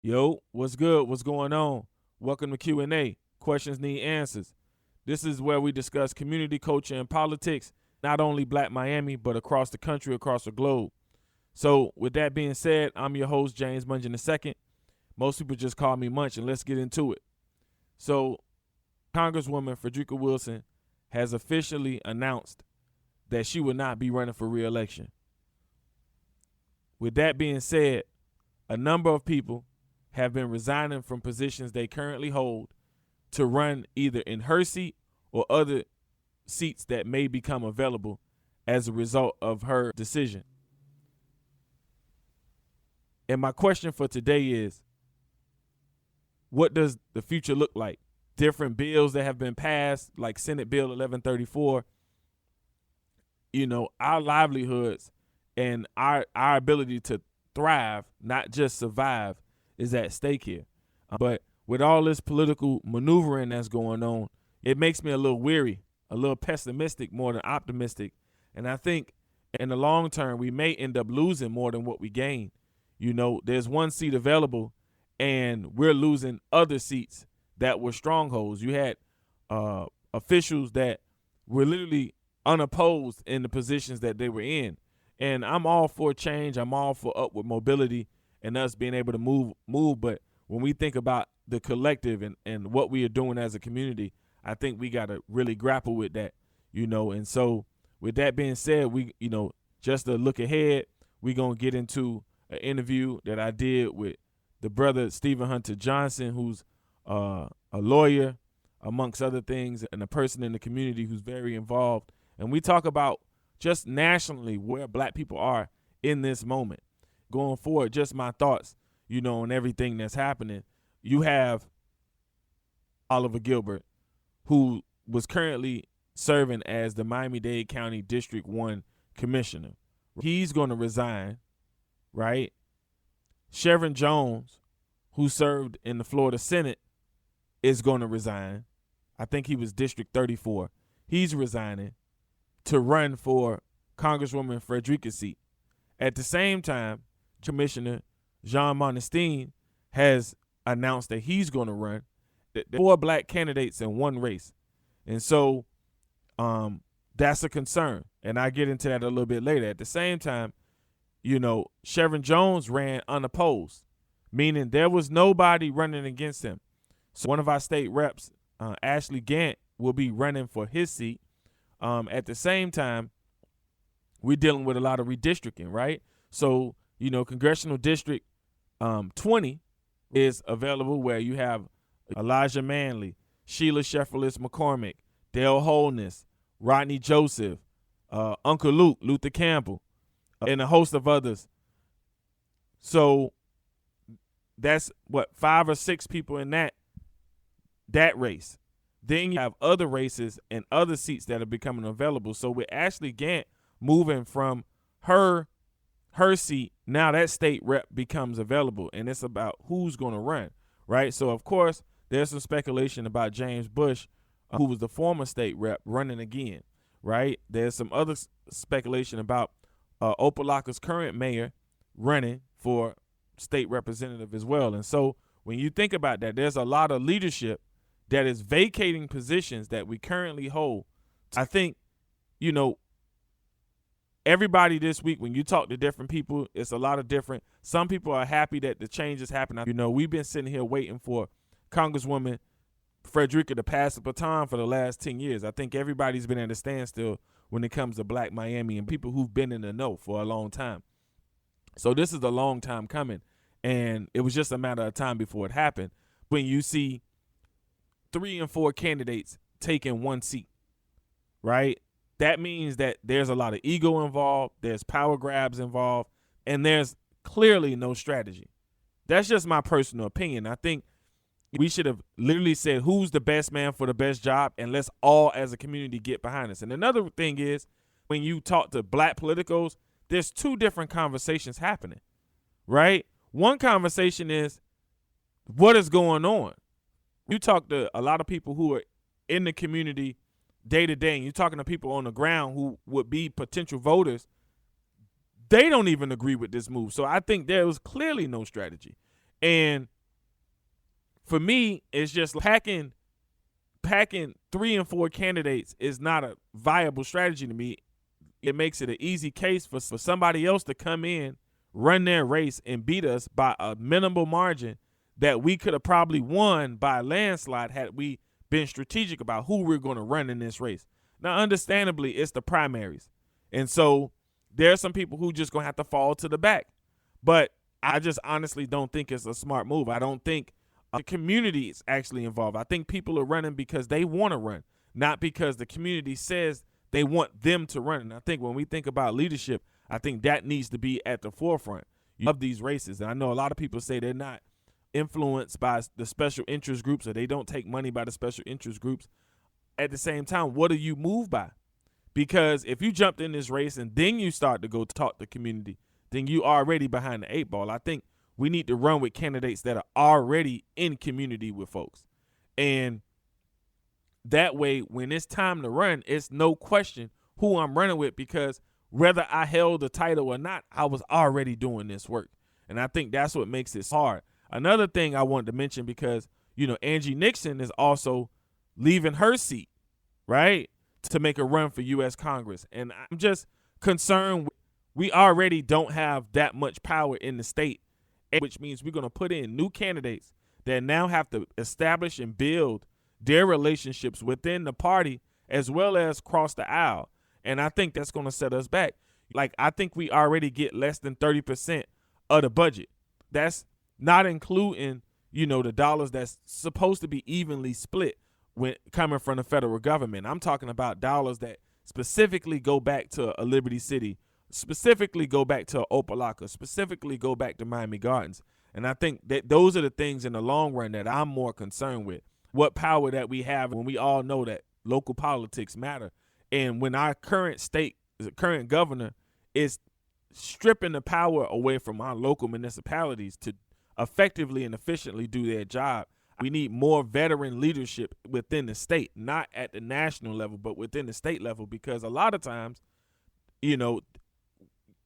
Yo, what's good? What's going on? Welcome to Q&A. Questions need answers. This is where we discuss community, culture, and politics, not only Black Miami, but across the country, across the globe. So with that being said, I'm your host, James Munch II. Most people just call me Munch, and let's get into it. So Congresswoman Frederica Wilson has officially announced that she will not be running for reelection. With that being said, a number of people have been resigning from positions they currently hold to run either in her seat or other seats that may become available as a result of her decision. And my question for today is, what does the future look like? Different bills that have been passed, like Senate Bill 1134, our livelihoods and our ability to thrive, not just survive, is at stake here. But with all this political maneuvering that's going on, it makes me a little weary, a little pessimistic more than optimistic. And I think in the long term, we may end up losing more than what we gain. There's one seat available, and we're losing other seats that were strongholds. You had officials that were literally unopposed in the positions that they were in. And I'm all for change. I'm all for upward mobility and us being able to move. But when we think about the collective and what we are doing as a community, I think we got to really grapple with that, And so with that being said, we, just to look ahead, we're going to get into an interview that I did with the brother Stephen Hunter Johnson, who's a lawyer, amongst other things, and a person in the community who's very involved. And we talk about just nationally where Black people are in this moment. Going forward, just my thoughts, on everything that's happening. You have Oliver Gilbert, who was currently serving as the Miami-Dade County District 1 Commissioner. He's going to resign, right? Chevron Jones, who served in the Florida Senate, is going to resign. I think he was District 34. He's resigning to run for Congresswoman Frederica's seat. At the same time, Commissioner Jean Monestine has announced that he's going to run. There are 4 Black candidates in one race. And so that's a concern. And I get into that a little bit later. At the same time, Chevron Jones ran unopposed, meaning there was nobody running against him. So one of our state reps, Ashley Gant, will be running for his seat. At the same time, we're dealing with a lot of redistricting, right? So, Congressional District 20 is available, where you have Elijah Manley, Sheila Shefferlis McCormick, Dale Holness, Rodney Joseph, Uncle Luke, Luther Campbell, and a host of others. So that's 5 or 6 people in that race. Then you have other races and other seats that are becoming available. So with Ashley Gant moving from her seat, now that state rep becomes available, and it's about who's going to run, right? So, of course, there's some speculation about James Bush, who was the former state rep, running again, right? There's some other speculation about Opelika's current mayor running for state representative as well. And so when you think about that, there's a lot of leadership that is vacating positions that we currently hold. I think, everybody this week, when you talk to different people, it's a lot of different. Some people are happy that the change is happening. We've been sitting here waiting for Congresswoman Frederica to pass the baton for the last 10 years. I think everybody's been at a standstill when it comes to Black Miami and people who've been in the know for a long time. So this is a long time coming, and it was just a matter of time before it happened. When you see 3 and 4 candidates taking one seat, right? That means that there's a lot of ego involved, there's power grabs involved, and there's clearly no strategy. That's just my personal opinion. I think we should have literally said, who's the best man for the best job, and let's all as a community get behind us. And another thing is, when you talk to Black politicos, there's 2 different conversations happening, right? One conversation is, what is going on? You talk to a lot of people who are in the community day to day, and you're talking to people on the ground who would be potential voters. They don't even agree with this move. So I think there was clearly no strategy. And for me, it's just packing 3 and 4 candidates is not a viable strategy to me. It makes it an easy case for somebody else to come in, run their race, and beat us by a minimal margin that we could have probably won by a landslide had we been strategic about who we're going to run in this race. Now, understandably, it's the primaries. And so there are some people who just going to have to fall to the back. But I just honestly don't think it's a smart move. I don't think the community is actually involved. I think people are running because they want to run, not because the community says they want them to run. And I think when we think about leadership, I think that needs to be at the forefront of these races. And I know a lot of people say they're not influenced by the special interest groups, or they don't take money by the special interest groups. At the same time, what do you move by? Because if you jumped in this race and then you start to go talk to community, then you already behind the 8 ball. I think we need to run with candidates that are already in community with folks. And that way, when it's time to run, it's no question who I'm running with, because whether I held the title or not, I was already doing this work. And I think that's what makes it hard. Another thing I wanted to mention, because, Angie Nixon is also leaving her seat, right, to make a run for U.S. Congress. And I'm just concerned we already don't have that much power in the state, which means we're going to put in new candidates that now have to establish and build their relationships within the party as well as cross the aisle. And I think that's going to set us back. Like, I think we already get less than 30% of the budget. That's not including, the dollars that's supposed to be evenly split when coming from the federal government. I'm talking about dollars that specifically go back to a Liberty City, specifically go back to Opelika, specifically go back to Miami Gardens. And I think that those are the things in the long run that I'm more concerned with. What power that we have when we all know that local politics matter. And when our current governor is stripping the power away from our local municipalities to effectively and efficiently do their job, we need more veteran leadership within the state, not at the national level, but within the state level, because a lot of times,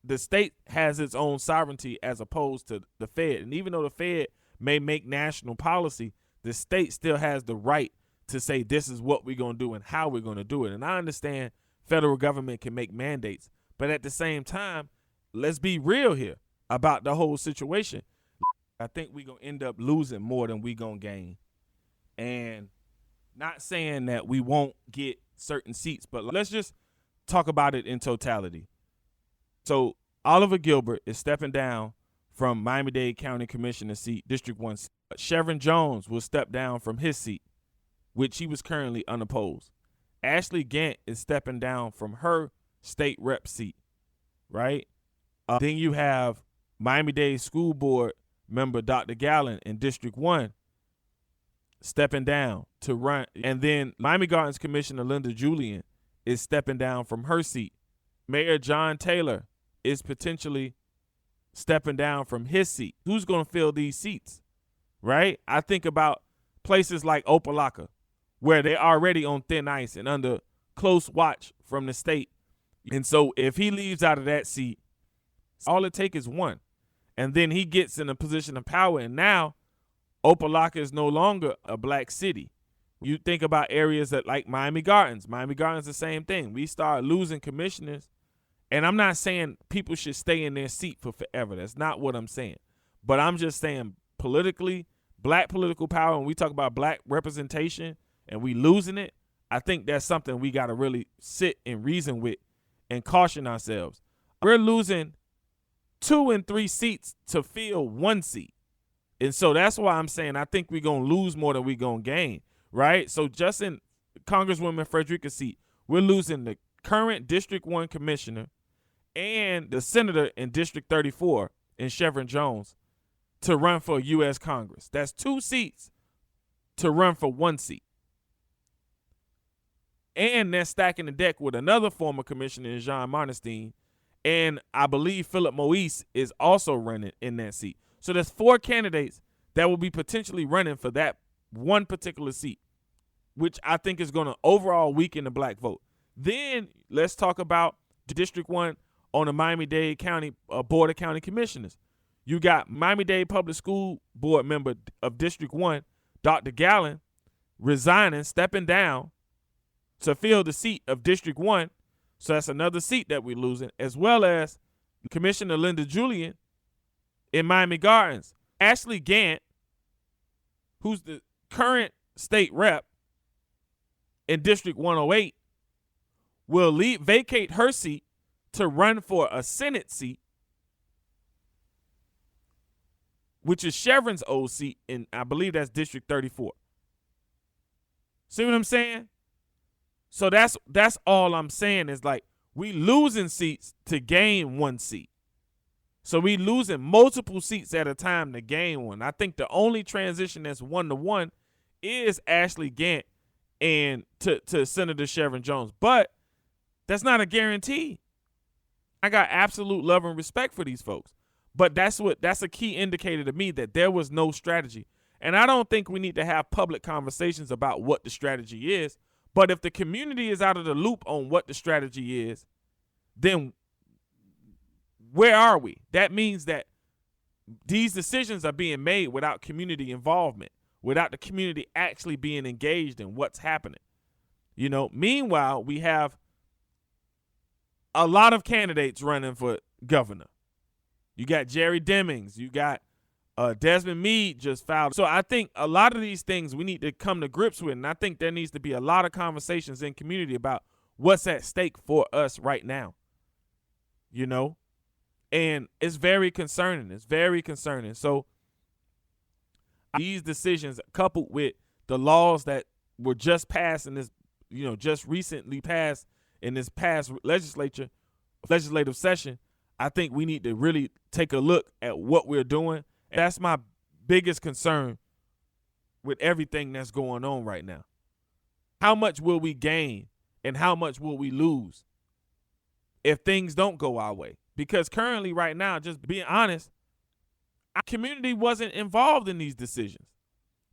the state has its own sovereignty as opposed to the Fed. And even though the Fed may make national policy, the state still has the right to say this is what we're going to do and how we're going to do it. And I understand federal government can make mandates, but at the same time, let's be real here about the whole situation. I think we're going to end up losing more than we're going to gain. And not saying that we won't get certain seats, but let's just talk about it in totality. So Oliver Gilbert is stepping down from Miami-Dade County Commissioner seat, District 1. Chevron Jones will step down from his seat, which he was currently unopposed. Ashley Gant is stepping down from her state rep seat, right? Then you have Miami-Dade School Board member Dr. Gallen in District 1 stepping down to run. And then Miami Gardens Commissioner Linda Julian is stepping down from her seat. Mayor John Taylor is potentially stepping down from his seat. Who's going to fill these seats, right? I think about places like Opelika, where they're already on thin ice and under close watch from the state. And so if he leaves out of that seat, all it takes is one. And then he gets in a position of power, and now Opelika is no longer a black city. You think about areas that like Miami Gardens. Miami Gardens, the same thing. We start losing commissioners. And I'm not saying people should stay in their seat for forever. That's not what I'm saying. But I'm just saying politically, black political power, when we talk about black representation and we losing it, I think that's something we got to really sit and reason with and caution ourselves. We're losing 2 and 3 seats to fill 1 seat. And so that's why I'm saying I think we're going to lose more than we're going to gain, right? So just in Congresswoman Frederica's seat, we're losing the current District 1 commissioner and the senator in District 34 in Chevron Jones to run for U.S. Congress. That's 2 seats to run for 1 seat. And they're stacking the deck with another former commissioner, Jean Marnestein, and I believe Philip Moise is also running in that seat. So there's 4 candidates that will be potentially running for that one particular seat, which I think is going to overall weaken the black vote. Then let's talk about District 1 on the Miami-Dade County Board of County Commissioners. You got Miami-Dade Public School Board member of District 1, Dr. Gallen resigning, stepping down to fill the seat of District 1. So that's another seat that we're losing, as well as Commissioner Linda Julian in Miami Gardens. Ashley Gant, who's the current state rep in District 108, will vacate her seat to run for a Senate seat, which is Chevron's old seat, and I believe that's District 34. See what I'm saying? So that's all I'm saying is, like, we losing seats to gain one seat. So we losing multiple seats at a time to gain one. I think the only transition that's 1-to-1 is Ashley Gant and to Senator Chevron Jones. But that's not a guarantee. I got absolute love and respect for these folks. But that's a key indicator to me that there was no strategy. And I don't think we need to have public conversations about what the strategy is. But if the community is out of the loop on what the strategy is, then where are we? That means that these decisions are being made without community involvement, without the community actually being engaged in what's happening. You know, meanwhile, we have a lot of candidates running for governor. You got Jerry Demings. You got Desmond Meade just filed. So I think a lot of these things we need to come to grips with, and I think there needs to be a lot of conversations in community about what's at stake for us right now. You know? And it's very concerning. It's very concerning. So these decisions, coupled with the laws that were just passed in this, you know, just recently passed in this past legislative session, I think we need to really take a look at what we're doing. And that's my biggest concern with everything that's going on right now. How much will we gain and how much will we lose if things don't go our way? Because currently, right now, just being honest, our community wasn't involved in these decisions.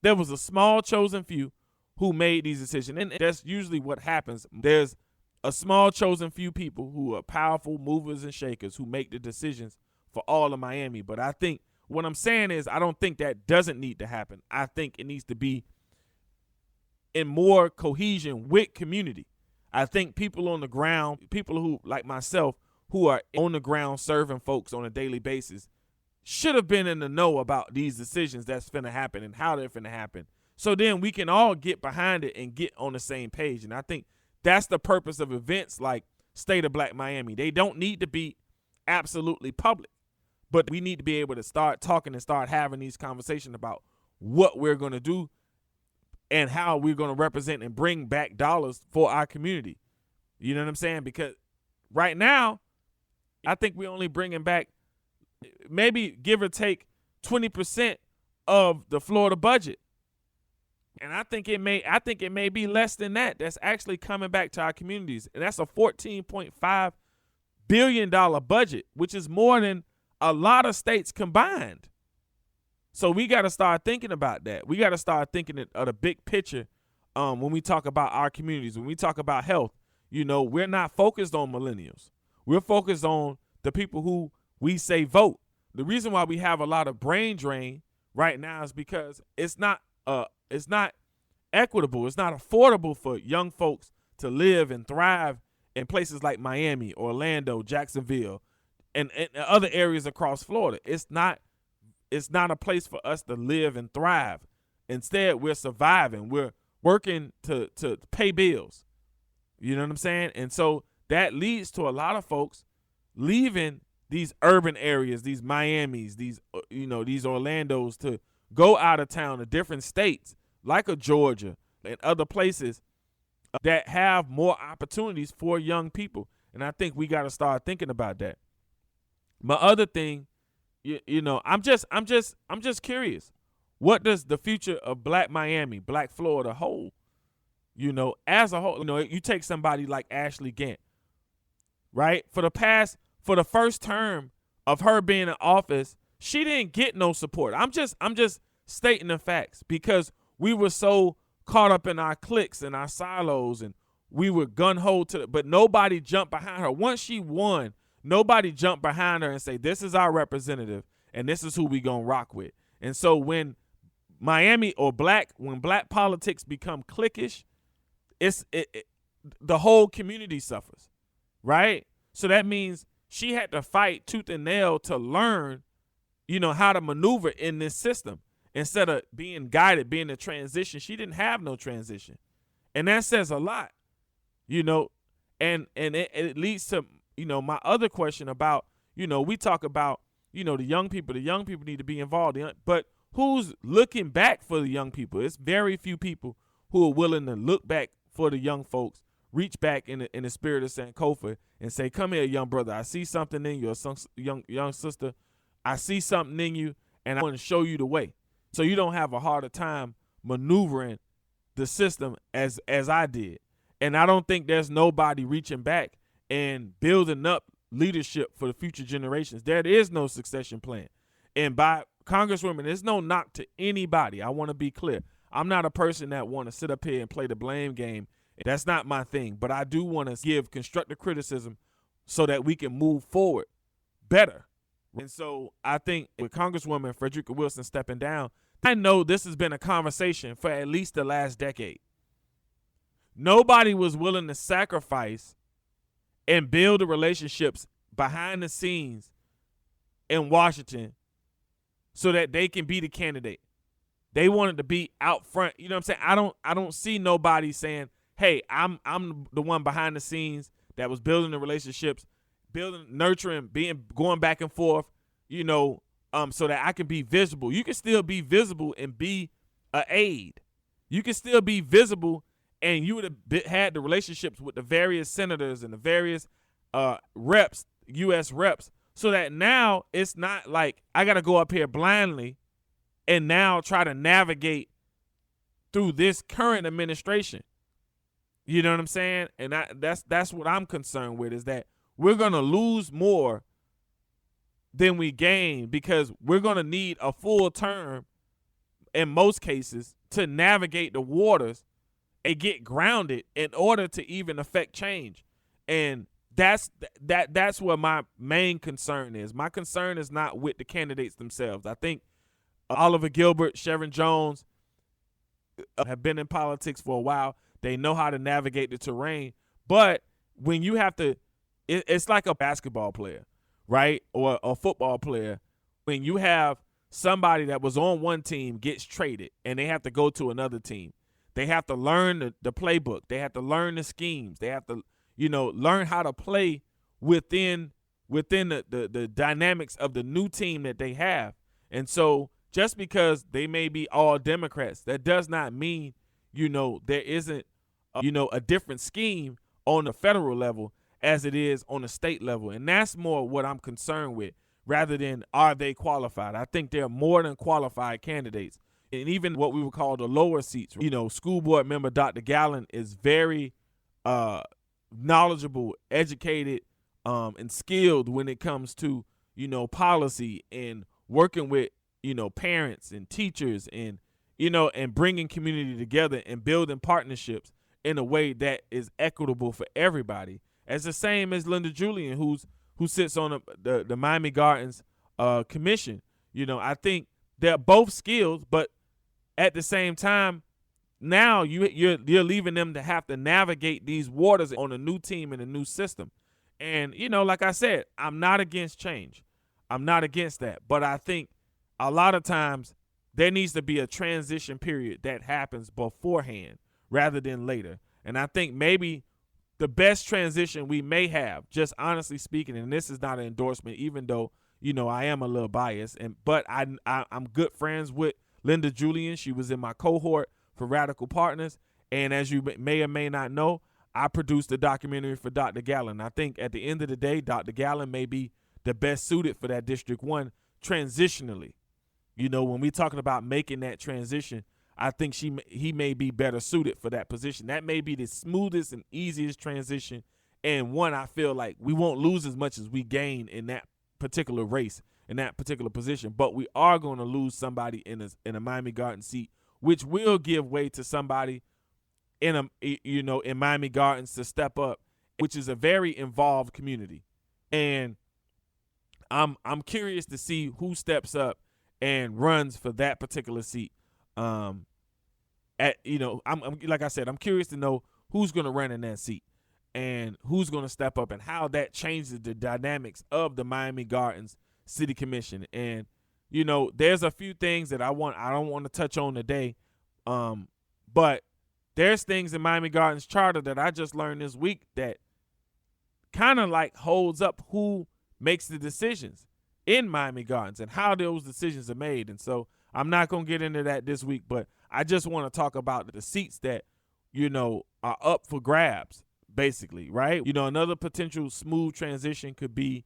There was a small chosen few who made these decisions. And that's usually what happens. There's a small chosen few people who are powerful movers and shakers who make the decisions for all of Miami. But I think what I'm saying is I don't think that doesn't need to happen. I think it needs to be in more cohesion with community. I think people on the ground, people who, like myself, who are on the ground serving folks on a daily basis, should have been in the know about these decisions that's finna happen and how they're finna happen. So then we can all get behind it and get on the same page. And I think that's the purpose of events like State of Black Miami. They don't need to be absolutely public, but we need to be able to start talking and start having these conversations about what we're going to do and how we're going to represent and bring back dollars for our community. You know what I'm saying? Because right now, I think we're only bringing back maybe give or take 20% of the Florida budget. And I think it may be less than that. That's actually coming back to our communities. And that's a $14.5 billion budget, which is more than a lot of states combined. So we got to start thinking about that. We got to start thinking of the big picture when we talk about our communities, when we talk about health. You know, we're not focused on millennials. We're focused on the people who we say vote. The reason why we have a lot of brain drain right now is because it's not equitable. It's not affordable for young folks to live and thrive in places like Miami, Orlando, Jacksonville, and other areas across Florida. It's not a place for us to live and thrive. Instead, we're surviving. We're working to pay bills. You know what I'm saying? And so that leads to a lot of folks leaving these urban areas, these Miamis, these Orlandos, to go out of town to different states like a Georgia and other places that have more opportunities for young people. And I think we got to start thinking about that. My other thing, I'm just curious. What does the future of Black Miami, Black Florida hold? As a whole, you take somebody like Ashley Gant, right? For the first term of her being in office, she didn't get no support. I'm just stating the facts because we were so caught up in our cliques and our silos, and we were gun-ho but nobody jumped behind her. Once she won, nobody jumped behind her and say, this is our representative and this is who we gonna rock with. And so when Miami or when black politics become cliquish, the whole community suffers, right? So that means she had to fight tooth and nail to learn, how to maneuver in this system instead of being guided, being a transition. She didn't have no transition, and that says a lot, and it leads to my other question about we talk about the young people. The young people need to be involved, but who's looking back for the young people? It's very few people who are willing to look back for the young folks, reach back in the spirit of Sankofa and say, "Come here, young brother. I see something in you, or young sister. I see something in you, and I want to show you the way, so you don't have a harder time maneuvering the system as I did." And I don't think there's nobody reaching back and building up leadership for the future generations. There is no succession plan. And by Congresswoman, there's no knock to anybody. I want to be clear. I'm not a person that want to sit up here and play the blame game. That's not my thing. But I do want to give constructive criticism so that we can move forward better. And so I think with Congresswoman Frederica Wilson stepping down, I know this has been a conversation for at least the last decade. Nobody was willing to sacrifice and build the relationships behind the scenes in Washington so that they can be the candidate. They wanted to be out front. You know what I'm saying? I don't see nobody saying, "Hey, I'm the one behind the scenes that was building the relationships, nurturing, going back and forth, so that I can be visible." You can still be visible and be an aide. You can still be visible, and you would have had the relationships with the various senators and the various reps, U.S. reps, so that now it's not like I got to go up here blindly and now try to navigate through this current administration. You know what I'm saying? And that's what I'm concerned with, is that we're going to lose more than we gain because we're going to need a full term in most cases to navigate the waters and get grounded in order to even affect change. And that's what my main concern is. My concern is not with the candidates themselves. I think Oliver Gilbert, Sharon Jones have been in politics for a while. They know how to navigate the terrain. But when you have to, it's like a basketball player, right? Or a football player. When you have somebody that was on one team gets traded and they have to go to another team. They have to learn the playbook. They have to learn the schemes. They have to, learn how to play within the dynamics of the new team that they have. And so just because they may be all Democrats, that does not mean, there isn't, a different scheme on the federal level as it is on the state level. And that's more what I'm concerned with rather than are they qualified. I think they're more than qualified candidates. And even what we would call the lower seats, school board member Dr. Gallen is very knowledgeable, educated, and skilled when it comes to, policy and working with, parents and teachers and, and bringing community together and building partnerships in a way that is equitable for everybody. As the same as Linda Julian, who sits on the Miami Gardens commission. I think they're both skilled, but at the same time, now you're leaving them to have to navigate these waters on a new team and a new system. And, like I said, I'm not against change. I'm not against that. But I think a lot of times there needs to be a transition period that happens beforehand rather than later. And I think maybe the best transition we may have, just honestly speaking, and this is not an endorsement, even though, I am a little biased, but I'm good friends with Linda Julian. She was in my cohort for Radical Partners. And as you may or may not know, I produced a documentary for Dr. Gallen. I think at the end of the day, Dr. Gallen may be the best suited for that District 1 transitionally. When we're talking about making that transition, I think he may be better suited for that position. That may be the smoothest and easiest transition, and one I feel like we won't lose as much as we gain in that particular race, in that particular position. But we are going to lose somebody in a Miami Garden seat, which will give way to somebody in Miami Gardens to step up, which is a very involved community. And I'm curious to see who steps up and runs for that particular seat. Um, I'm like I said, I'm curious to know who's going to run in that seat and who's going to step up and how that changes the dynamics of the Miami Gardens City Commission. And there's a few things that I don't want to touch on today, but there's things in Miami Gardens charter that I just learned this week that kind of like holds up who makes the decisions in Miami Gardens and how those decisions are made. And so I'm not going to get into that this week, but I just want to talk about the seats that, are up for grabs, basically, right? Another potential smooth transition could be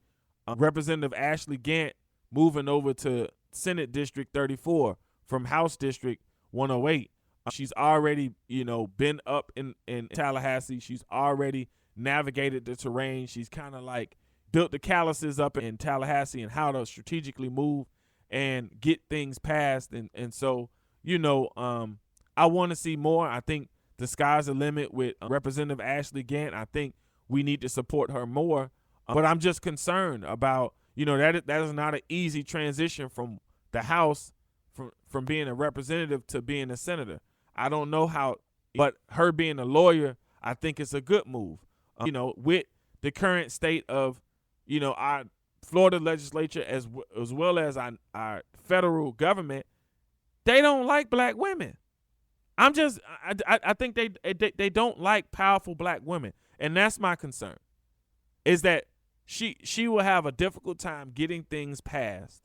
Representative Ashley Gant moving over to Senate District 34 from House District 108. She's already, been up in Tallahassee. She's already navigated the terrain. She's kind of like built the calluses up in Tallahassee and how to strategically move and get things passed. And so, I want to see more. I think the sky's the limit with Representative Ashley Gant. I think we need to support her more. But I'm just concerned about, that is not an easy transition from the House, from being a representative to being a senator. I don't know how, but her being a lawyer, I think it's a good move. With the current state of, our Florida legislature as well as our federal government, they don't like black women. I think they don't like powerful black women, and that's my concern. Is that she will have a difficult time getting things passed,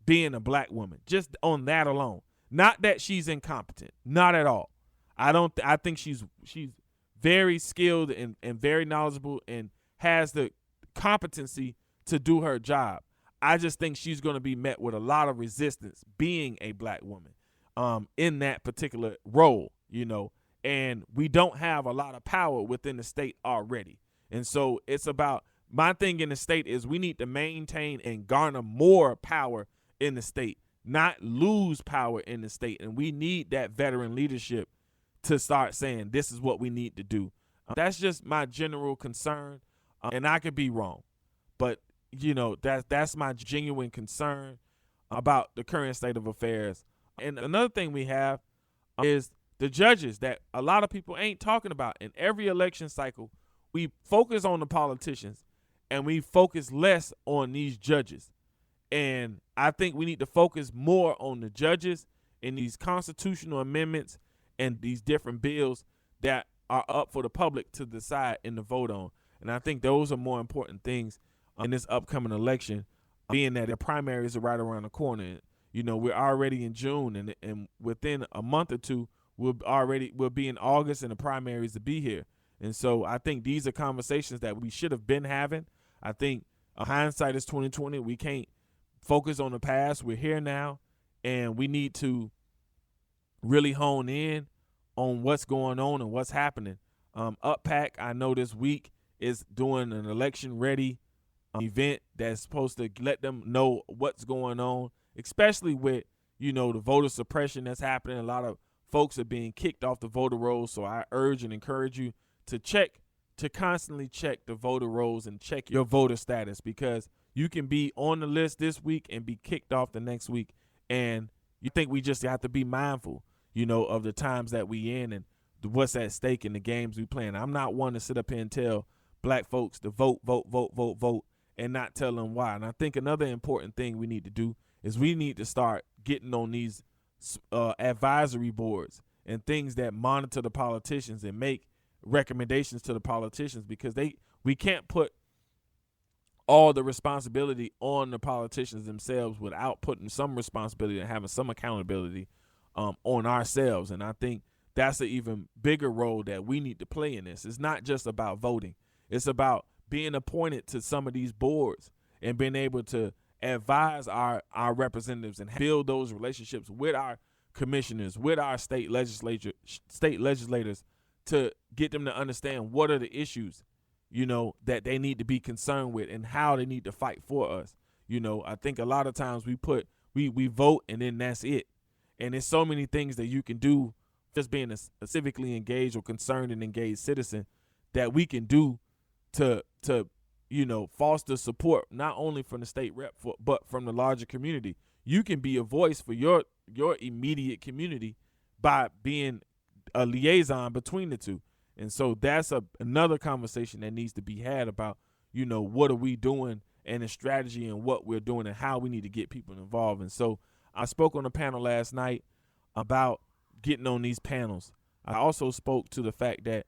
being a black woman, just on that alone. Not that she's incompetent, not at all. I think she's very skilled and very knowledgeable and has the competency to do her job. I just think she's going to be met with a lot of resistance being a black woman in that particular role, and we don't have a lot of power within the state already. And so it's about, my thing in the state is we need to maintain and garner more power in the state, not lose power in the state. And we need that veteran leadership to start saying this is what we need to do. That's just my general concern, and I could be wrong, but that's my genuine concern about the current state of affairs. And another thing we have is the judges that a lot of people ain't talking about. In every election cycle, we focus on the politicians and we focus less on these judges. And I think we need to focus more on the judges and these constitutional amendments and these different bills that are up for the public to decide and to vote on. And I think those are more important things in this upcoming election, being that the primaries are right around the corner. We're already in June, and within a month or two, we'll be in August and the primaries to be here. And so I think these are conversations that we should have been having. I think hindsight is 2020. We can't focus on the past. We're here now, and we need to really hone in on what's going on and what's happening. UpPack, I know this week, is doing an election-ready event that's supposed to let them know what's going on, especially with, the voter suppression that's happening. A lot of folks are being kicked off the voter rolls, so I urge and encourage you to constantly check the voter rolls and check your voter status, because you can be on the list this week and be kicked off the next week. And you think we just have to be mindful, of the times that we in and what's at stake in the games we playing. I'm not one to sit up here and tell black folks to vote, and not tell them why. And I think another important thing we need to do is we need to start getting on these advisory boards and things that monitor the politicians and make recommendations to the politicians, because we can't put all the responsibility on the politicians themselves without putting some responsibility and having some accountability on ourselves. And I think that's an even bigger role that we need to play in this. It's not just about voting. It's about being appointed to some of these boards and being able to advise our representatives and build those relationships with our commissioners, with our state legislators, to get them to understand what are the issues, that they need to be concerned with and how they need to fight for us. I think a lot of times we vote and then that's it. And there's so many things that you can do just being a civically engaged or concerned and engaged citizen that we can do to foster support, not only from the state rep, but from the larger community. you can be a voice for your immediate community by being a liaison between the two. And so that's another conversation that needs to be had about, what are we doing and the strategy and what we're doing and how we need to get people involved. And so I spoke on a panel last night about getting on these panels. I also spoke to the fact that,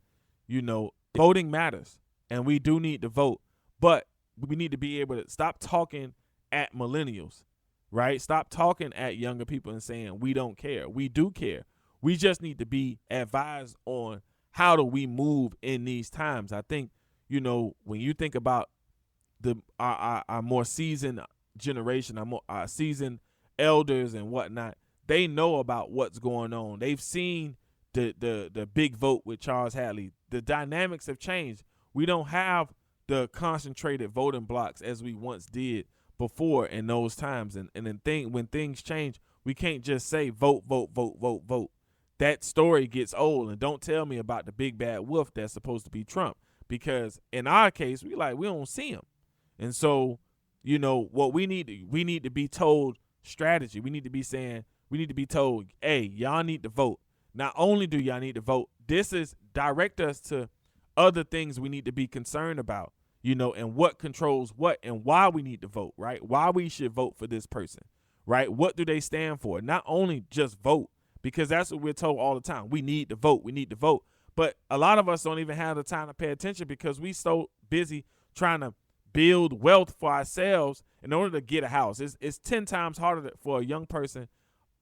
voting matters and we do need to vote, but we need to be able to stop talking at millennials, right? Stop talking at younger people and saying we don't care. We do care. We just need to be advised on how do we move in these times. I think, when you think about our more seasoned generation, our seasoned elders and whatnot, they know about what's going on. They've seen the big vote with Charles Hadley. The dynamics have changed. We don't have the concentrated voting blocks as we once did before in those times. And then when things change, we can't just say vote, vote, vote, vote, vote. That story gets old. And don't tell me about the big bad wolf that's supposed to be Trump, because in our case, we don't see him. And so, what we need to be told strategy. We need to be told, hey, y'all need to vote. Not only do y'all need to vote, this is direct us to other things we need to be concerned about, and what controls what and why we need to vote, right? Why we should vote for this person, right? What do they stand for? Not only just vote, because that's what we're told all the time. We need to vote. We need to vote. But a lot of us don't even have the time to pay attention because we so busy trying to build wealth for ourselves in order to get a house. It's 10 times harder for a young person,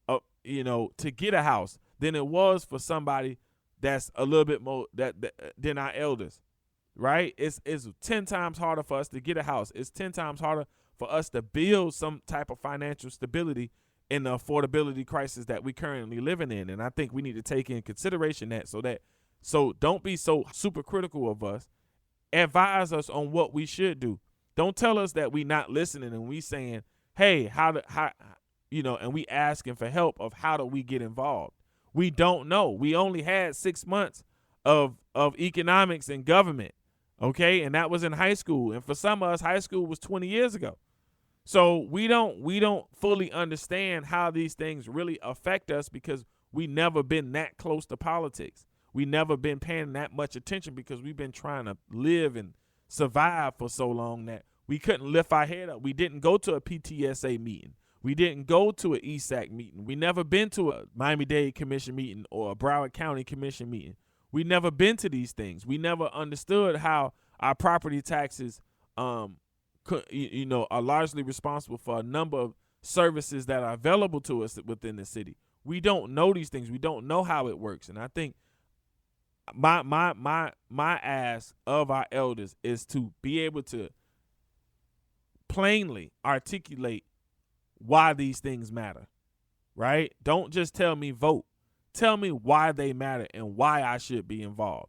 to get a house than it was for somebody that's a little bit more than our elders, right? It's 10 times harder for us to get a house. It's 10 times harder for us to build some type of financial stability in the affordability crisis that we currently living in. And I think we need to take in consideration that so don't be so super critical of us. Advise us on what we should do. Don't tell us that we not listening and we saying, hey, and we asking for help of how do we get involved. We don't know. We only had 6 months of economics and government, okay? And that was in high school. And for some of us, high school was 20 years ago. So we don't fully understand how these things really affect us because we never been that close to politics. We never been paying that much attention because we've been trying to live and survive for so long that we couldn't lift our head up. We didn't go to a PTSA meeting. We didn't go to an ESAC meeting. We never been to a Miami-Dade Commission meeting or a Broward County Commission meeting. We never been to these things. We never understood how our property taxes, are largely responsible for a number of services that are available to us within the city. We don't know these things. We don't know how it works. And I think my ask of our elders is to be able to plainly articulate why these things matter, right? Don't just tell me vote. Tell me why they matter and why I should be involved.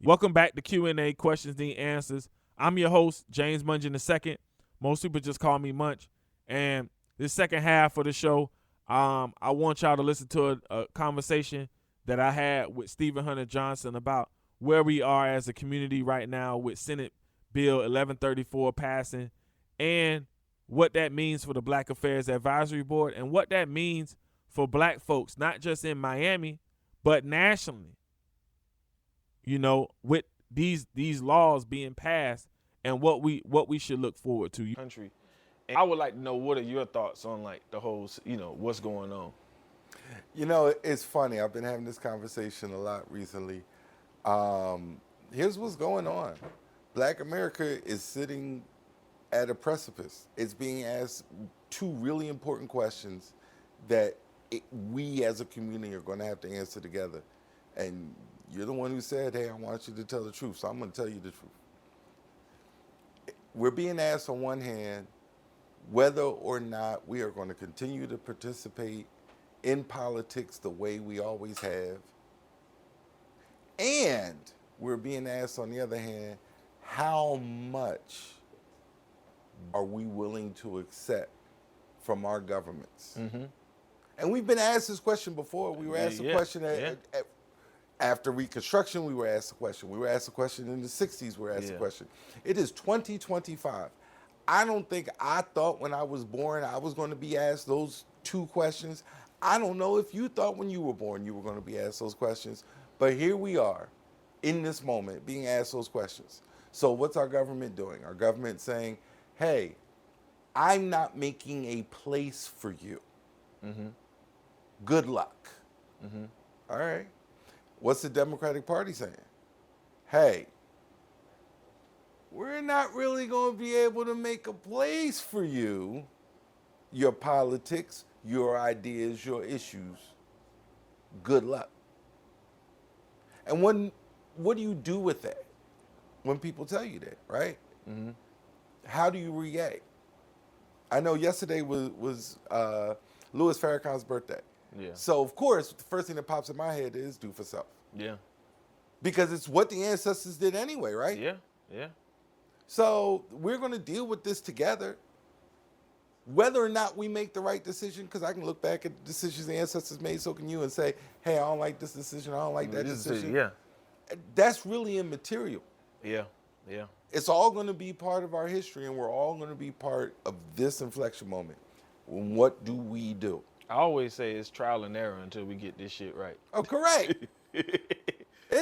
Welcome back to Q&A, Questions Need Answers. I'm your host, James Munch II. Most people just call me Munch. And this second half of the show, I want y'all to listen to a conversation that I had with Stephen Hunter Johnson about where we are as a community right now with Senate Bill 1134 passing and what that means for the Black Affairs Advisory Board and what that means for black folks, not just in Miami, but nationally, with these laws being passed and what we should look forward to. Country. And I would like to know, what are your thoughts on the whole, what's going on? It's funny. I've been having this conversation a lot recently. Here's what's going on. Black America is sitting at a precipice. It's being asked two really important questions that we as a community are going to have to answer together. And you're the one who said, hey, I want you to tell the truth, so I'm going to tell you the truth. We're being asked on one hand whether or not we are going to continue to participate in politics the way we always have. And we're being asked on the other hand, how much are we willing to accept from our governments? Mm-hmm. And we've been asked this question before. We were asked the question after Reconstruction, we were asked the question. We were asked the question in the 60s, we were asked the question. It is 2025. I don't think I thought when I was born I was going to be asked those two questions. I don't know if you thought when you were born you were going to be asked those questions. But here we are in this moment being asked those questions. So what's our government doing? Our government saying, hey, I'm not making a place for you. Mm-hmm. Good luck. Mm-hmm. All right. What's the Democratic Party saying? Hey, we're not really going to be able to make a place for you, your politics, your ideas, your issues. Good luck. And what do you do with that when people tell you that, right? Mm-hmm. How do you react? I know yesterday was Louis Farrakhan's birthday. Yeah. So, of course, the first thing that pops in my head is do for self. Yeah. Because it's what the ancestors did anyway, right? Yeah. Yeah. So we're going to deal with this together. Whether or not we make the right decision, because I can look back at the decisions the ancestors made, so can you, and say, hey, I don't like this decision, I don't like that decision. Yeah. That's really immaterial. Yeah. Yeah. It's all going to be part of our history, and we're all going to be part of this inflection moment. What do we do? I always say it's trial and error until we get this shit right. Oh, correct.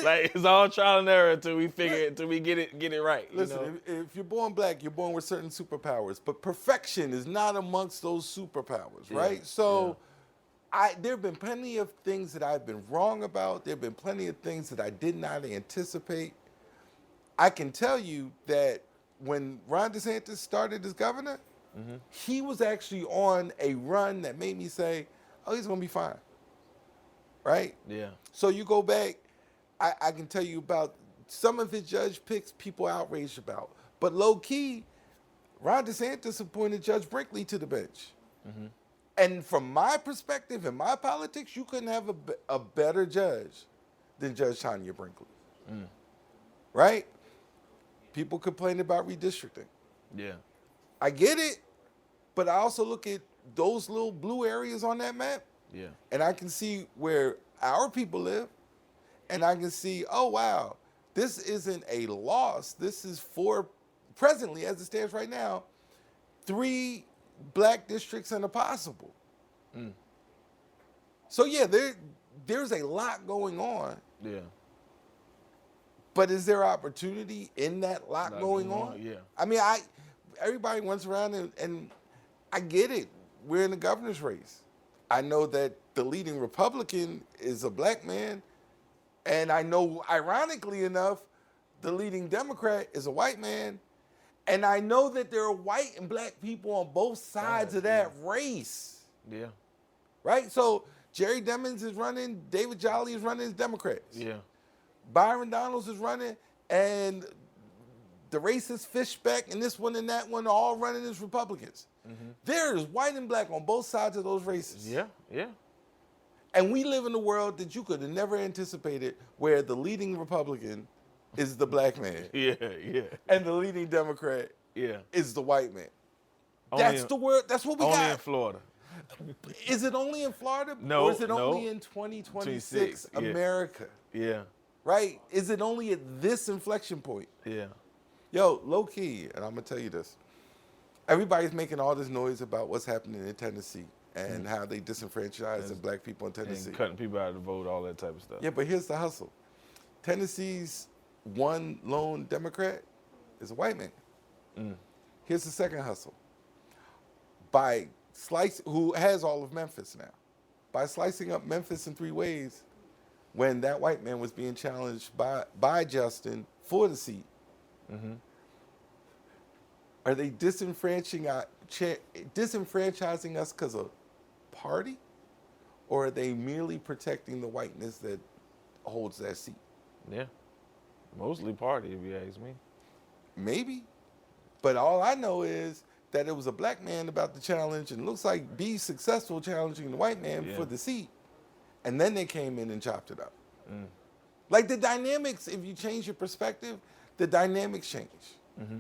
Like it's all trial and error until we figure it, until we get it right. Listen, if you're born black, you're born with certain superpowers, but perfection is not amongst those superpowers, right? So, there have been plenty of things that I've been wrong about. There have been plenty of things that I did not anticipate. I can tell you that when Ron DeSantis started as governor, he was actually on a run that made me say, oh, he's going to be fine. Right? Yeah. So you go back, I can tell you about some of his judge picks people outraged about. But low key, Ron DeSantis appointed Judge Brinkley to the bench. Mm-hmm. And from my perspective, in my politics, you couldn't have a better judge than Judge Tanya Brinkley. Mm. Right? People complain about redistricting. Yeah. I get it, but I also look at those little blue areas on that map. Yeah. And I can see where our people live, and I can see, oh, wow, this isn't a loss. This is for, presently, as it stands right now, 3 black districts and a possible. Mm. So, yeah, there's a lot going on. Yeah. But is there opportunity in that lot going on? Yeah. I mean, everybody runs around and I get it. We're in the governor's race. I know that the leading Republican is a black man. And I know, ironically enough, the leading Democrat is a white man. And I know that there are white and black people on both sides of that race. Yeah. Right? So Jerry Demings is running, David Jolly is running as Democrats. Yeah. Byron Donalds is running, and the racist Fishbeck and this one and that one are all running as Republicans. Mm-hmm. There is white and black on both sides of those races. Yeah, yeah. And we live in a world that you could have never anticipated, where the leading Republican is the black man. Yeah, yeah. And the leading Democrat is the white man. That's the world. That's what we got. Only in Florida. Is it only in Florida? No. Or is it only in 2026 America? Yeah. Right? Is it only at this inflection point? Yeah. Yo, low key, and I'm going to tell you this. Everybody's making all this noise about what's happening in Tennessee and how they disenfranchising black people in Tennessee. And cutting people out of the vote, all that type of stuff. Yeah, but here's the hustle. Tennessee's one lone Democrat is a white man. Mm. Here's the second hustle. Who has all of Memphis now. By slicing up Memphis in 3 ways, when that white man was being challenged by Justin for the seat, are they disenfranchising us because of party? Or are they merely protecting the whiteness that holds that seat? Yeah. Mostly party, if you ask me. Maybe. But all I know is that it was a black man about the challenge, and looks like be successful challenging the white man for the seat. And then they came in and chopped it up. Mm. Like the dynamics, if you change your perspective, the dynamics change. Mm-hmm.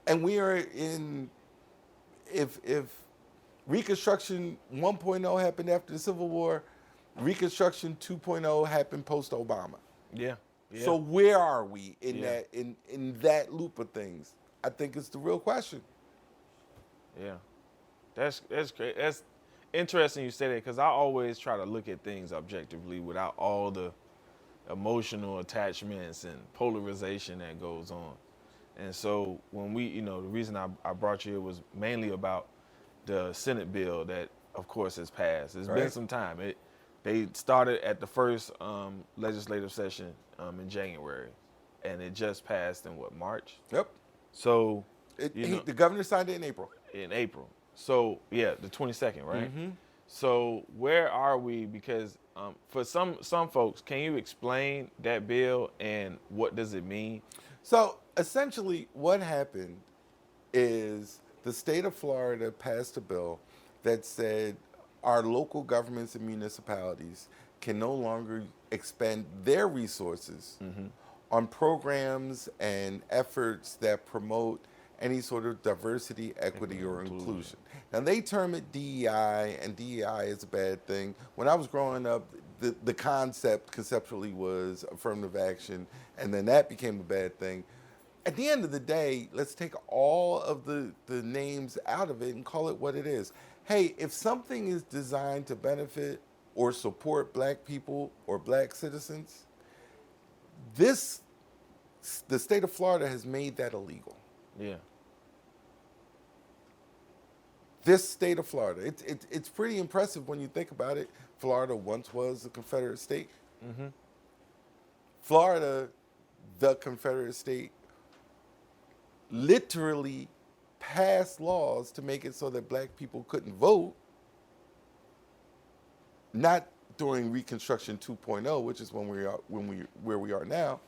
And we are in, if Reconstruction 1.0 happened after the Civil War, Reconstruction 2.0 happened post-Obama. Yeah. Yeah. So where are we in that loop of things? I think it's the real question. Yeah. That's great. That's interesting you say that, because I always try to look at things objectively without all the emotional attachments and polarization that goes on. And so when we, the reason I brought you here was mainly about the Senate bill that, of course, has passed. It's been Right. some time. They started at the first legislative session in January, and it just passed in what, March? Yep. So, The governor signed it in April. in April. So yeah, the 22nd, right? Mm-hmm. So where are we? Because for some folks, can you explain that bill and what does it mean? So essentially, what happened is the state of Florida passed a bill that said our local governments and municipalities can no longer expend their resources on programs and efforts that promote any sort of diversity, equity, or inclusion. Now, they term it DEI, and DEI is a bad thing. When I was growing up, the concept conceptually was affirmative action, and then that became a bad thing. At the end of the day, let's take all of the names out of it and call it what it is. Hey, if something is designed to benefit or support black people or black citizens, the state of Florida has made that illegal. Yeah. This state of Florida, it's pretty impressive when you think about it. Florida once was a Confederate state. Mm-hmm. Florida, the Confederate state, literally passed laws to make it so that black people couldn't vote. Not during Reconstruction 2.0, which is where we are now,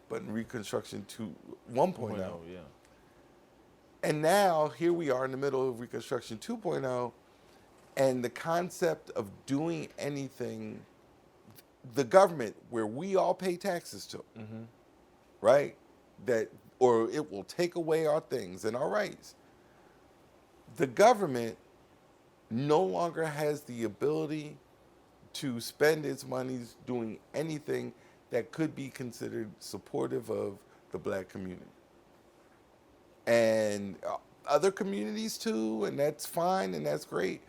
but in Reconstruction 1.0. Yeah. And now here we are in the middle of Reconstruction 2.0, and the concept of doing anything, the government where we all pay taxes to, right? Or it will take away our things and our rights. The government no longer has the ability to spend its monies doing anything that could be considered supportive of the black community. And other communities too, and that's fine and that's great.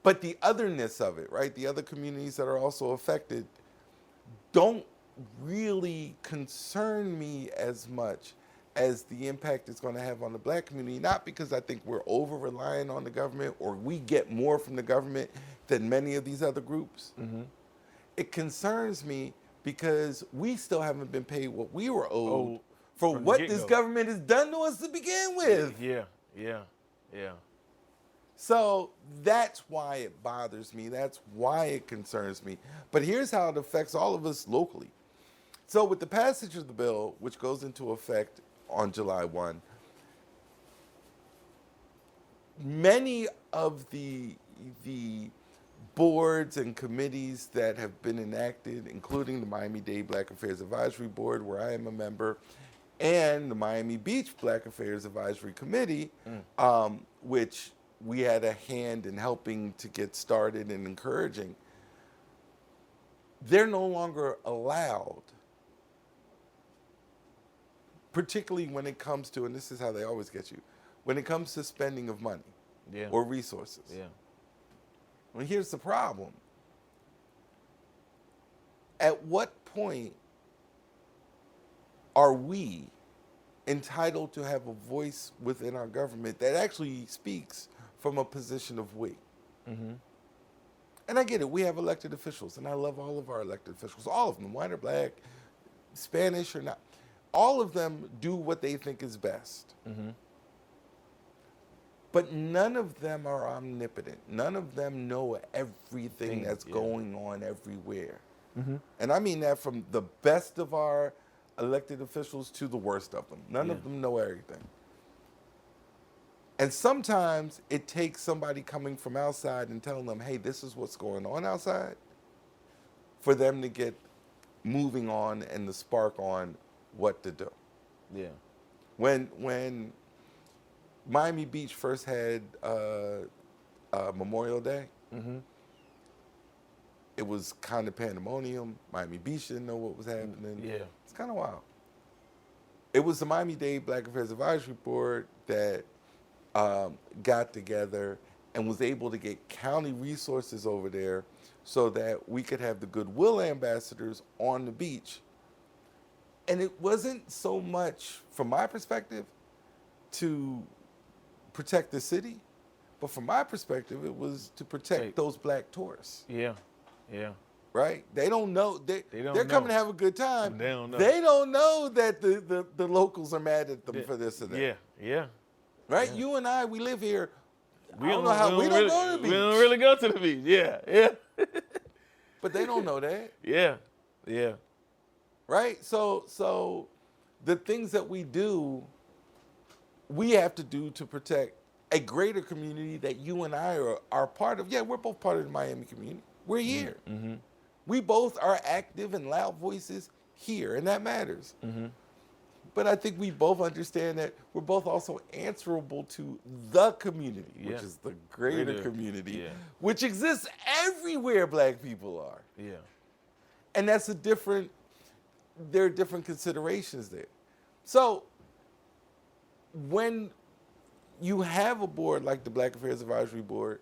But the otherness of it, right? The other communities that are also affected don't really concern me as much as the impact it's going to have on the black community, not because I think we're over-reliant on the government or we get more from the government than many of these other groups. Mm-hmm. It concerns me because we still haven't been paid what we were owed for from the what get-go. this government has done to us to begin with. Yeah. So that's why it bothers me. That's why it concerns me. But here's how it affects all of us locally. So with the passage of the bill, which goes into effect on July 1, many of the boards and committees that have been enacted, including the Miami-Dade Black Affairs Advisory Board, where I am a member, and the Miami Beach Black Affairs Advisory Committee, which we had a hand in helping to get started and encouraging, they're no longer allowed, particularly when it comes to, and this is how they always get you, when it comes to spending of money or resources. Yeah. Well, here's the problem. At what point are we entitled to have a voice within our government that actually speaks from a position of we? Mm-hmm. And I get it. We have elected officials, and I love all of our elected officials, all of them, white or black, Spanish or not. All of them do what they think is best. Mm-hmm. But none of them are omnipotent. None of them know everything that's going on everywhere. Mm-hmm. And I mean that from the best of our elected officials to the worst of them. None of them know everything. And sometimes it takes somebody coming from outside and telling them, hey, this is what's going on outside, for them to get moving on and the spark on what to do. Yeah. When Miami Beach first had Memorial Day, it was kind of pandemonium. Miami Beach didn't know what was happening. Yeah. It's kind of wild. It was the Miami-Dade Black Affairs Advisory Board that got together and was able to get county resources over there so that we could have the goodwill ambassadors on the beach. And it wasn't so much, from my perspective, to protect the city, but from my perspective, it was to protect those black tourists. Yeah. Right? They don't know. They're coming to have a good time. They don't know. They don't know that the locals are mad at them for this and that. Yeah. Right? Yeah. You and I, we live here. We don't don't know how we don't really, go to the beach. We don't really go to the beach. Yeah. But they don't know that. Yeah. Right? So the things that we do, we have to do to protect a greater community that you and I are part of. Yeah, we're both part of the Miami community. We're here. Mm-hmm. We both are active and loud voices here, and that matters. Mm-hmm. But I think we both understand that we're both also answerable to the community, which is the greater community, which exists everywhere black people are. Yeah. And that's there are different considerations there. So when you have a board like the Black Affairs Advisory Board,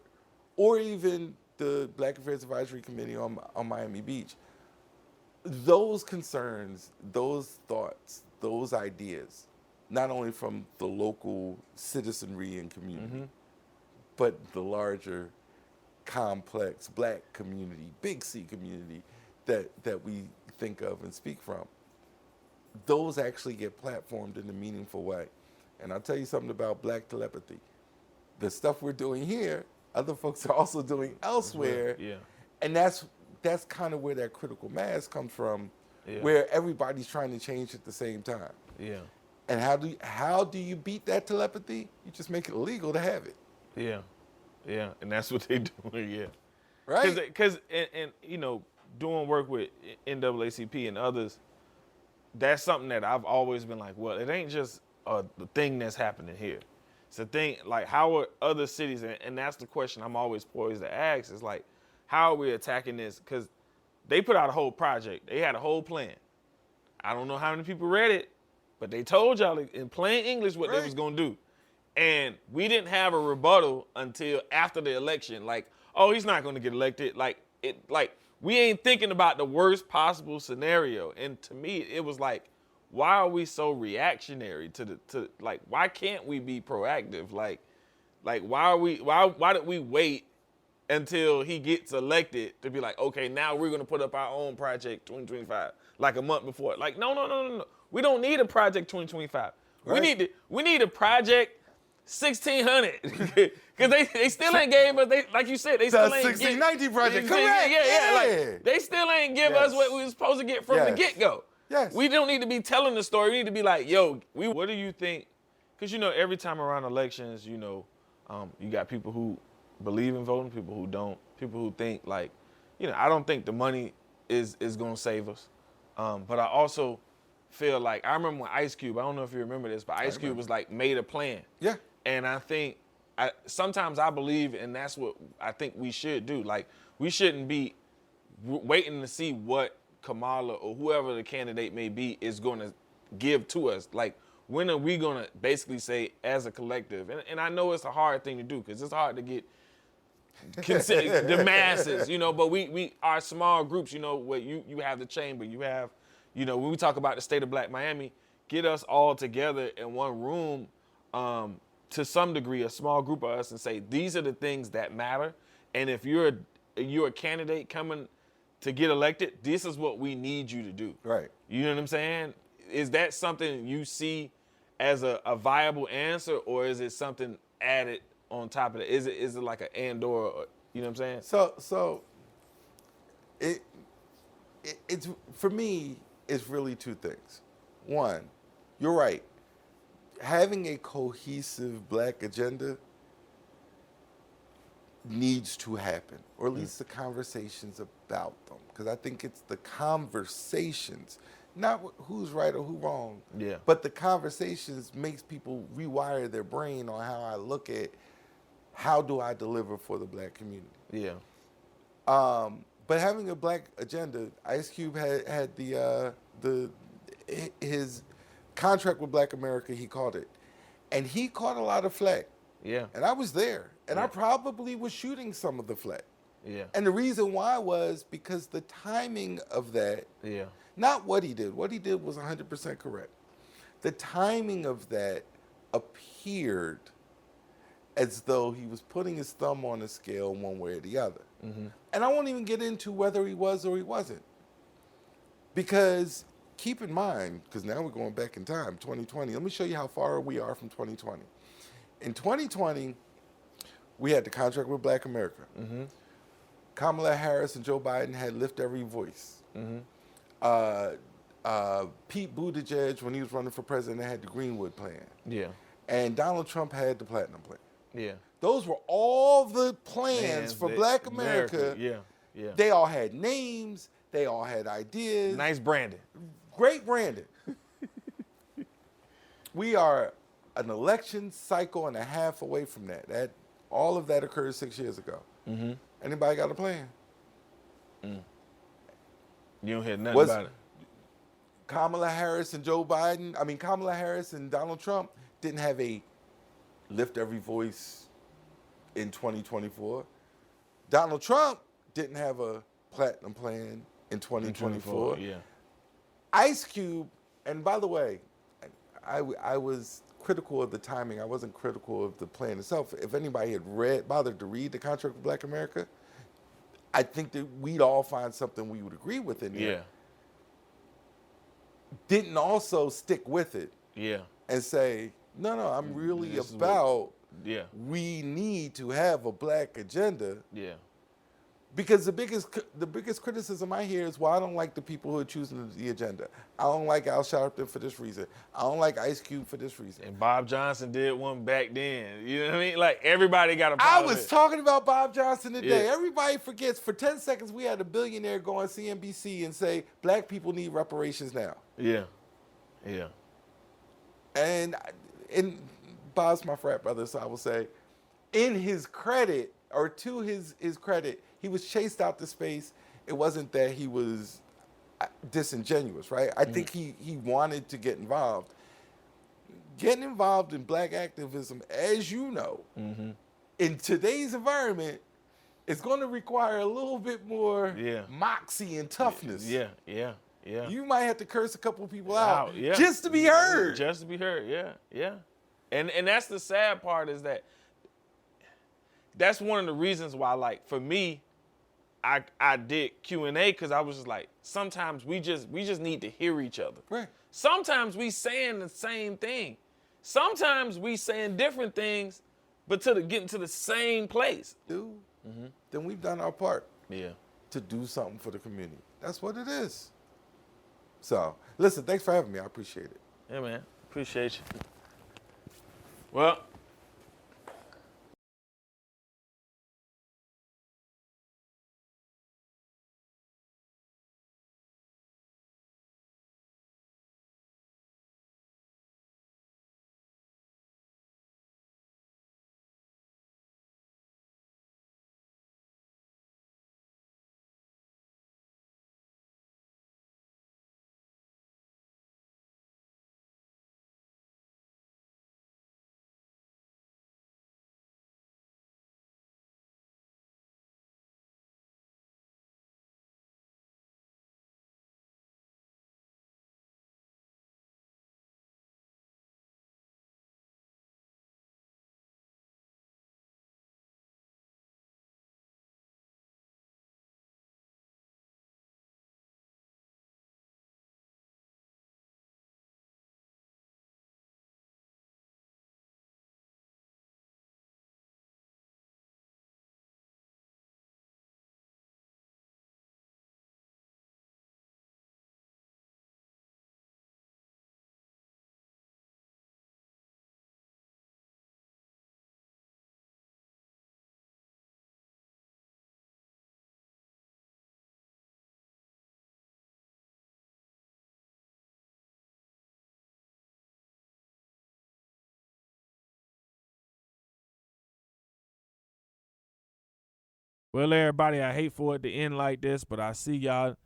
or even the Black Affairs Advisory Committee on Miami Beach, those concerns, those thoughts, those ideas, not only from the local citizenry and community, but the larger, complex black community, big C community that we think of and speak from, those actually get platformed in a meaningful way. And I'll tell you something about black telepathy. The stuff we're doing here, other folks are also doing elsewhere. Yeah. And that's kind of where that critical mass comes from, where everybody's trying to change at the same time. Yeah. And how do you beat that telepathy? You just make it illegal to have it. Yeah. And that's what they doing. Yeah. Right? Because and you know, doing work with NAACP and others, that's something that I've always been like, well, it ain't just the thing that's happening here. It's a thing, like, how are other cities, and that's the question I'm always poised to ask, is like, how are we attacking this? Because they put out a whole project. They had a whole plan. I don't know how many people read it, but they told y'all in plain English what they was going to do. And we didn't have a rebuttal until after the election. Like, oh, he's not going to get elected. Like, we ain't thinking about the worst possible scenario. And to me, it was like, why are we so reactionary to why can't we be proactive? Like why did we wait until he gets elected to be like, okay, now we're gonna put up our own project 2025, like a month before? Like, no. We don't need a project 2025. Right. We need a project 1600. Because they still ain't gave us, like you said, they still ain't 1690 project. Correct. Yeah. Like, they still ain't give us what we were supposed to get from the get-go. Yes. We don't need to be telling the story. We need to be like, yo, what do you think? Because, you know, every time around elections, you know, you got people who believe in voting, people who don't, people who think, like, you know, I don't think the money is going to save us. But I also feel like, I remember when Ice Cube, I don't know if you remember this, but Ice Cube was like, made a plan. Yeah. And I think, sometimes I believe, and that's what I think we should do. Like, we shouldn't be waiting to see what Kamala or whoever the candidate may be is going to give to us. Like, when are we going to basically say, as a collective, and I know it's a hard thing to do because it's hard to get the masses, you know, but we are small groups, you know, where you have the chamber, you have, you know, when we talk about the state of Black Miami, get us all together in one room, to some degree, a small group of us, and say, these are the things that matter. And if you're a candidate coming to get elected, this is what we need you to do. Right. You know what I'm saying? Is that something you see as a viable answer, or is it something added on top of it? Is it like an and/or, you know what I'm saying? So it's for me, it's really two things. One, you're right. Having a cohesive black agenda needs to happen, or at least the conversations about them. Because I think it's the conversations, not who's right or who's wrong, but the conversations makes people rewire their brain on how I look at how do I deliver for the black community. Yeah. But having a black agenda, Ice Cube had his contract with Black America, he called it. And he caught a lot of flack Yeah. And I was there. And I Yeah. probably was shooting some of the flag. Yeah. And the reason why was because the timing of that, Yeah. not what he did. What he did was 100% correct. The timing of that appeared as though he was putting his thumb on the scale one way or the other. Mm-hmm. And I won't even get into whether he was or he wasn't. Because keep in mind, because now we're going back in time, 2020. Let me show you how far we are from 2020. In 2020, we had the contract with Black America. Mm-hmm. Kamala Harris and Joe Biden had Lift Every Voice. Mm-hmm. Pete Buttigieg, when he was running for president, had the Greenwood Plan. Yeah. And Donald Trump had the Platinum Plan. Yeah. Those were all the plans for Black America. Yeah. Yeah. They all had names. They all had ideas. Nice branding. Great branding. We are an election cycle and a half away from that. All of that occurred 6 years ago. Mm-hmm. Anybody got a plan? You don't hear nothing about it. Kamala Harris and Kamala Harris and Donald Trump didn't have a Lift Every Voice in 2024. Donald Trump didn't have a Platinum Plan in 2024. Yeah. Ice Cube, and by the way, I was critical of the timing. I wasn't critical of the plan itself. If anybody had bothered to read the contract with Black America, I think that we'd all find something we would agree with in there. Yeah. Didn't also stick with it Yeah. and say, no, I'm really This is about, Yeah. we need to have a Black agenda. Yeah. Because the biggest criticism I hear is, well, I don't like the people who are choosing the agenda. I don't like Al Sharpton for this reason. I don't like Ice Cube for this reason. And Bob Johnson did one back then. You know what I mean? Like, everybody got a I problem. was talking about Bob Johnson today. Yeah. Everybody forgets. For 10 seconds, we had a billionaire go on CNBC and say, Black people need reparations now. Yeah. Yeah. And Bob's my frat brother, so I will say, in his credit, or to his credit, he was chased out to space. It wasn't that he was disingenuous, right? I think he wanted to get involved. Getting involved in Black activism, as you know, in today's environment, is going to require a little bit more moxie and toughness. Yeah. Yeah. Yeah. You might have to curse a couple people out yeah. just to be heard. Just to be heard, yeah, yeah. And that's the sad part, is that's one of the reasons why, like, for me, I did Q&A, because I was just like, sometimes we just need to hear each other. Right. Sometimes we saying the same thing. Sometimes we saying different things, but getting to the same place. Dude, then we've done our part. Yeah. To do something for the community. That's what it is. So, listen, thanks for having me. I appreciate it. Yeah, man. Appreciate you. Well, Well, everybody, I hate for it to end like this, but I see y'all.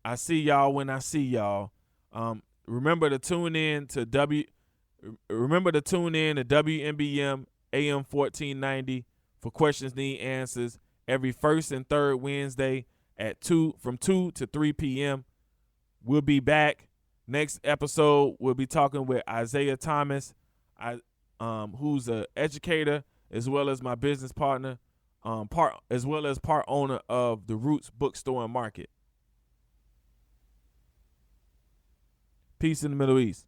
I see y'all when I see y'all. Remember to tune in to WNBM AM 1490 for Questions Need Answers every first and third Wednesday at from 2 to 3 p.m. We'll be back. Next episode, we'll be talking with Isaiah Thomas, who's an educator as well as my business partner, as well as part owner of the Roots Bookstore and Market. Peace in the Middle East.